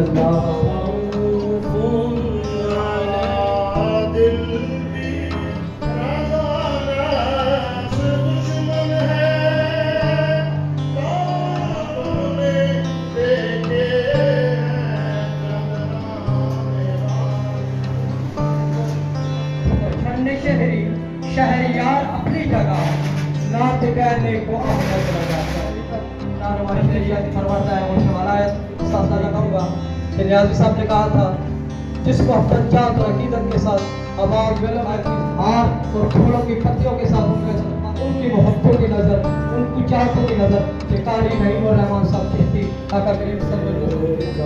اللہ شہریار اپنی جگہ نعت کہنے کو احمد لگاتا ہے. ہمارے شریعت فرماتا ہے ان والا ہے ساتھ نہ کہوں گا کہ نیازی صاحب نے کہا تھا جس کو سچات اور عقیدت کے ساتھ آواز ہاتھ اور پھولوں کی پتیوں کے ساتھ ان کی محبتوں کی نظر ان کی چاہتوں کی نظر کہ قاری نعیم الرحمان صاحب کہتی آقا کریم صلی اللہ علیہ وسلم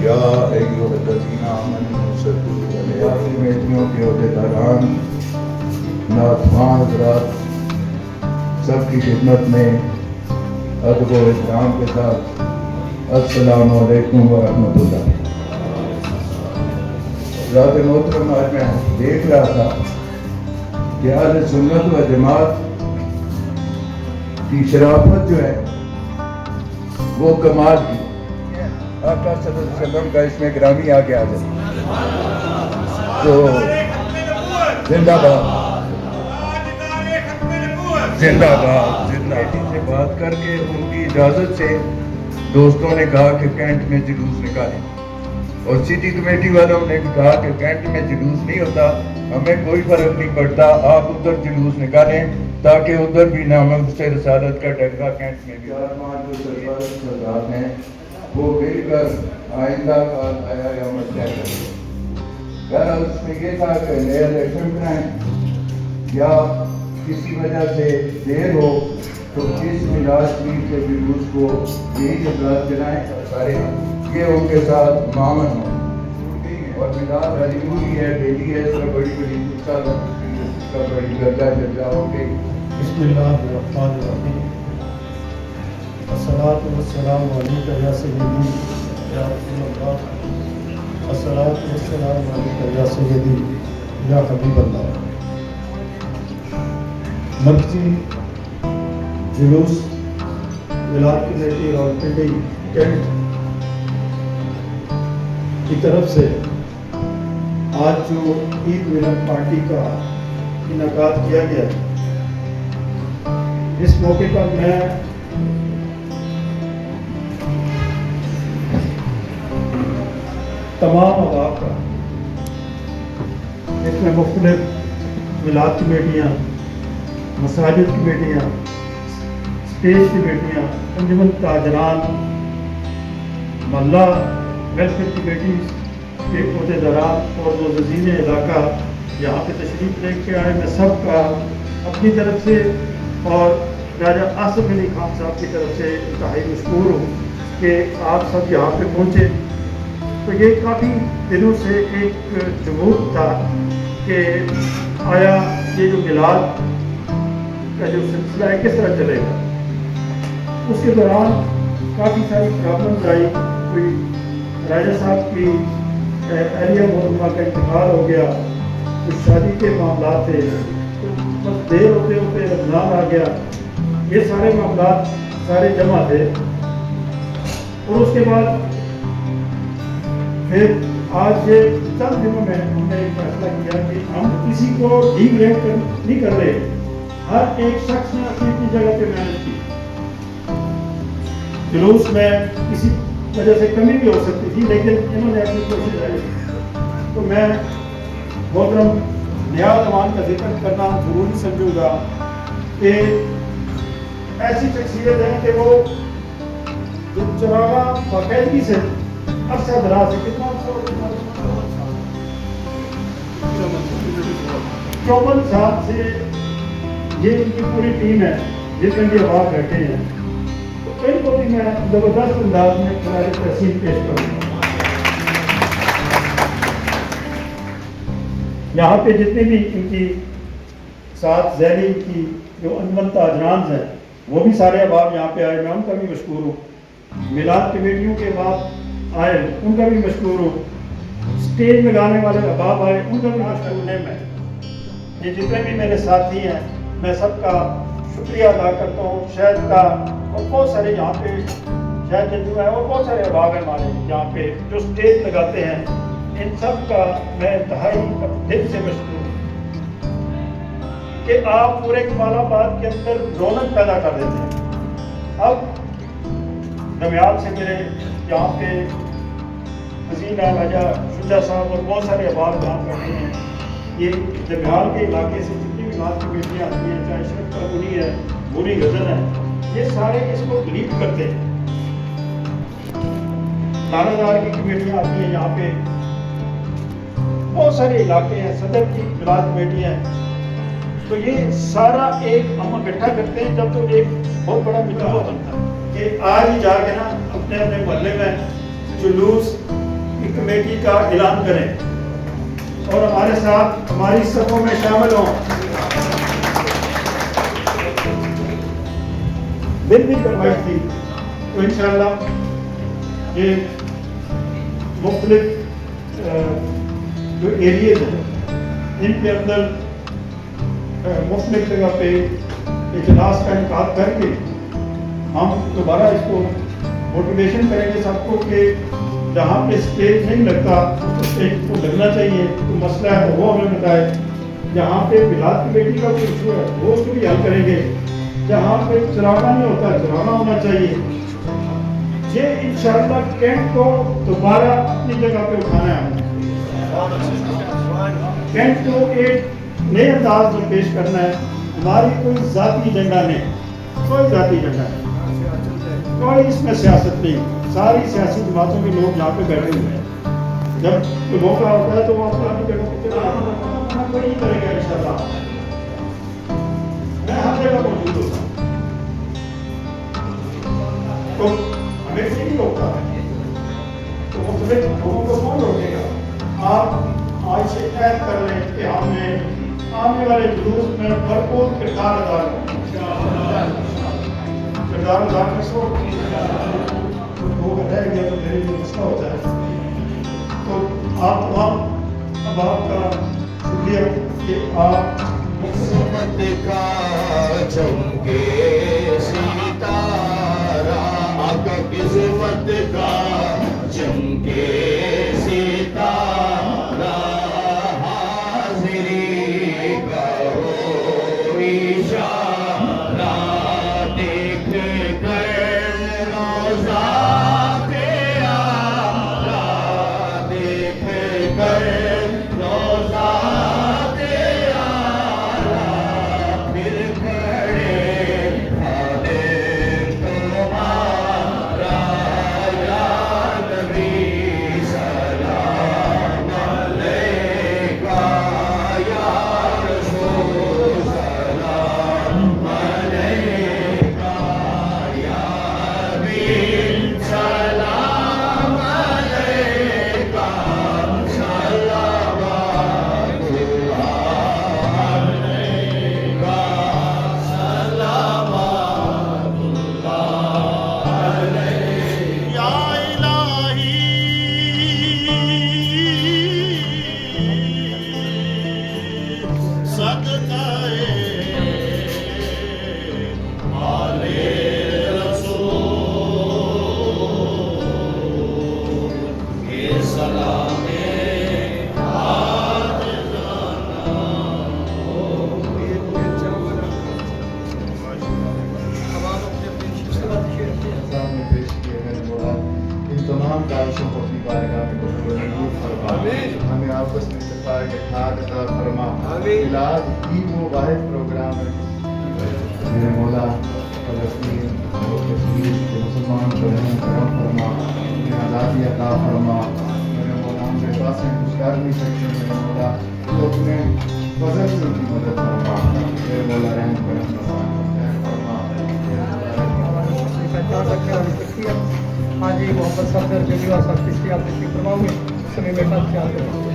یا ایھا الذین آمنوا صلوا علیہ کمیٹیوں کے عہدیداران نعت خواں حضرات سب کی خدمت میں ادب و احترام کے ساتھ السلام علیکم ورحمۃ اللہ. ذات محترم آج میں دیکھ رہا تھا کہ اہل سنت و جماعت کی شرافت جو ہے وہ کمال کی. آقا صلی اللہ علیہ وسلم کا اس میں گرامی آ گیا ہے تو زندہ باد زندہ باد. بیٹی سے بات کر کے ان کی اجازت سے دوستوں نے کہا کہ کینٹ میں جلوس نکالیں اور سٹی کمیٹی والوں نے کہا کہ کینٹ میں جلوس نہیں ہوتا, ہمیں کوئی فرق نہیں پڑتا, آپ ادھر جلوس نکالیں تاکہ ادھر بھی نام سے رسالت کا ڈنگا کینٹ میں بھی. سردار ہیں وہ مل کر آئندہ کا آیا یا مسئلہ کریں. بہرحال اس میں یہ تھا کہ نئے الیکشن کرائیں یا کسی وجہ سے دیر ہو تو کس ملاج شریف کے جلوس کو یہی حضرات چلائیں سارے یہ ان کے ساتھ معامن ہوں. اور ملاد علی ہوئی ہے, بیٹی ہے, اس کا بڑی بڑی خصوصیت اس کا بڑی گردہ جرجا ہو گئی. بسم اللہ الرحمن الرحیم. الصلاۃ والسلام علیک یا سیدی یا رسول اللہ. الصلاۃ والسلام علیک یا سیدی یا حبیب اللہ. مرکزی جلوس ولاد کمیٹی راولپنڈی کینٹ کی طرف سے آج جو عید ملن پارٹی کا انعقاد کیا گیا, اس موقع پر میں تمام عوام کا, اس میں مختلف ولاد کمیٹیاں, مساجد کمیٹیاں, اسٹیج کمیٹیاں, انجمن تاجران, محلہ ویلفیئر کمیٹیز کے عہدیداران اور معززین علاقہ یہاں پہ تشریف لے کے آئے, میں سب کا اپنی طرف سے اور راجہ آصف علی خان صاحب کی طرف سے انتہائی مشکور ہوں کہ آپ سب یہاں پہ پہنچے. تو یہ کافی دنوں سے ایک جمود تھا کہ آیا یہ جو میلاد کا جو سلسلہ ہے کس طرح چلے گا. اس کے دوران کافی ساری پرابلمز آئی. کوئی راجہ صاحب کی اہلیہ محترمہ کا انتقال ہو گیا, کچھ شادی کے معاملات تھے, بس دیر ہوتے ہوتے رمضان آ گیا. یہ سارے معاملات سارے جمع تھے. اور اس کے بعد پھر آج یہ چند دنوں میں ہم نے ایک فیصلہ کیا کہ ہم کسی کو ڈی گریڈ نہیں کر رہے, ہر ایک شخص نے اپنی اپنی جگہ پہ محنت کی. جلوس میں کسی وجہ سے کمی بھی ہو سکتی تھی لیکن انہوں نے اپنی کوشش کی. تو میں محترم نیاز امان کا ذکر کرنا ضروری سمجھوں گا کہ ایسی شخصیت ہے کہ وہ چراغا باقاعدگی سے عرصہ دراز سے کتنا 54 سال سے یہ ان کی پوری ٹیم ہے जितने भी अवार्ड बैठे हैं तो इनको भी मैं ज़बरदस्त अंदाज में तुम्हारी तहसील पेश करूँगा। यहाँ पे जितने भी इनकी साथ जैली की जो अनबन ताजरान हैं वो भी सारे अहबाब यहाँ पे आए, मैं उनका भी मशकूर हूँ। मिलाद कमेटियों के बाद आए उनका भी मशकूर हूँ। स्टेज में गाने वाले अहबाब आए उनका भी मशकूर है मैं। ये जितने भी मेरे साथी हैं मैं सबका शुक्रिया अदा करता हूँ। शहद का और बहुत सारे यहाँ पे शहद जंजू है और बहुत सारे अहबाब हैं हमारे यहाँ पे जो स्टेज लगाते हैं, इन सब का मैं इंतहाई दिल से मशकूर हूँ कि आप पूरे कमालाबाद के अंदर रौनक पैदा कर देते हैं। अब दमियाल से मेरे यहाँ पे वज़ीर राजा शुजा साहब और बहुत सारे अहबाब काम करते हैं। ये दमियाल के इलाके से जितनी भी नात की बेटियाँ आती हैं, चाहे शरफ करबुनी है, बुरी गज़ल है, ये सारे इसको बिलीव करते हैं। लानादार की कमेटियाँ आती हैं यहाँ पे, बहुत सारे इलाके हैं, सदर की मिलाद कमेटियाँ हैं। तो ये सारा एक हम इकट्ठा करते हैं जब तो एक बहुत बड़ा मिजाज बनता है कि आज ही जाके ना अपने अपने मोहल्ले में जुलूस की कमेटी का ऐलान करें और हमारे साथ हमारी सफों में शामिल हों। दिन भी करवाई थी तो इंशाअल्लाह ये मुख्तलिफ जो एरिएज हैं इनके अंदर मुख्तलिफ जगह पे इजलास का इनकाद करके हम दोबारा इसको मोटिवेशन करेंगे सबको कि जहाँ पे स्टेज नहीं लगता तो स्टेज को लगना चाहिए। तो मसला है तो वो हमें बताए। जहाँ पे मिलाद की बेटी का कोई इशू है वो उसको भी हल करेंगे। जहाँ पे चुनावा नहीं होता चुनावा होना चाहिए। ये इंशाअल्लाह कैंट को दोबारा अपनी जगह पे उठाना है। कैंट को एक नए अंदाज में पेश करना है। हमारी कोई जाती एजेंडा नहीं, कोई जाती एजेंडा नहीं, कोई इसमें सियासत नहीं। सारी सियासी जमातों के लोग यहाँ पे बैठे हुए हैं। जब कोई मौका होता है तो वो अपनी जगह पे वही करेगा इंशाअल्लाह। मैं हर जगह मौजूद होता हूँ तो हमें नहीं रोकता है तो मुख्तलिफ लोगों को कौन रोकेगा। आप आज से तय कर लें कि हमें आने वाले जुलूस में भरपूर किरदार अदा कर सो रह गया तो मेरे लिए मसला होता है। तो आप तमाम अब आपका शुक्रिया कि आप किस्मत का चमके सितारा, आका किस्मत का चमके सितारा, हाज़िरी का हो इशारा, देख कर रोज़ा तेरा, देख कर रोज़ा तेरा, फिर खड़े खाने तुम्हारा, या नबी सलाम अलैका, या रसूल सलाम अलैका, या नबी सलाम अलैका, या इलाही सदकाए आले रसूल के सलामे सामने पेश किए गए मौला इन तमाम ख्वाहिशों को अपनी बारगाह में कबूल मंजूर फरमा। हमें आपस में इत्तेफाक इत्तेहाद अता फरमा। मिलाद ही वो वाहिद प्रोग्राम है मेरे मौला फलस्तीन और कश्मीर के मुसलमान को रहम करम फरमा, उन्हें आज़ादी अता फरमा। मेरे मौला हम बेबस हैं, कुछ कर नहीं सकते मेरे मौला, तो अपने फजल से उनकी मदद फरमा। मेरे मौला रहम करम फरमा। bersabar jadi wasat setiap titik permawi semi mekat jatuh.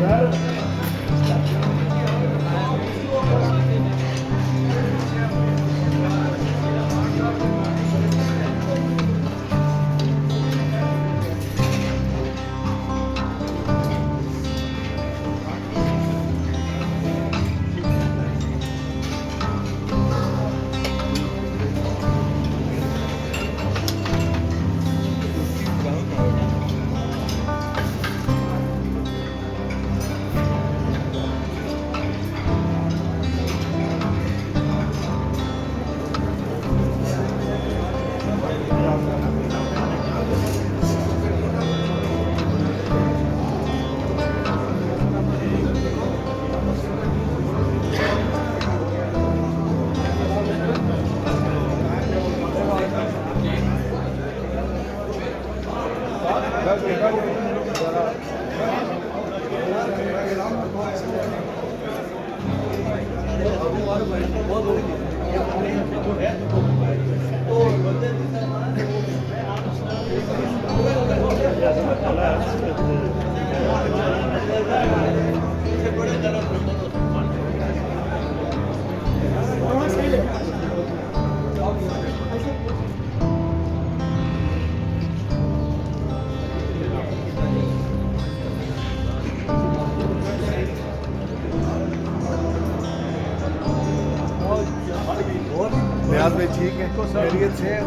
नियाज भाई ठीक है खैरियत से है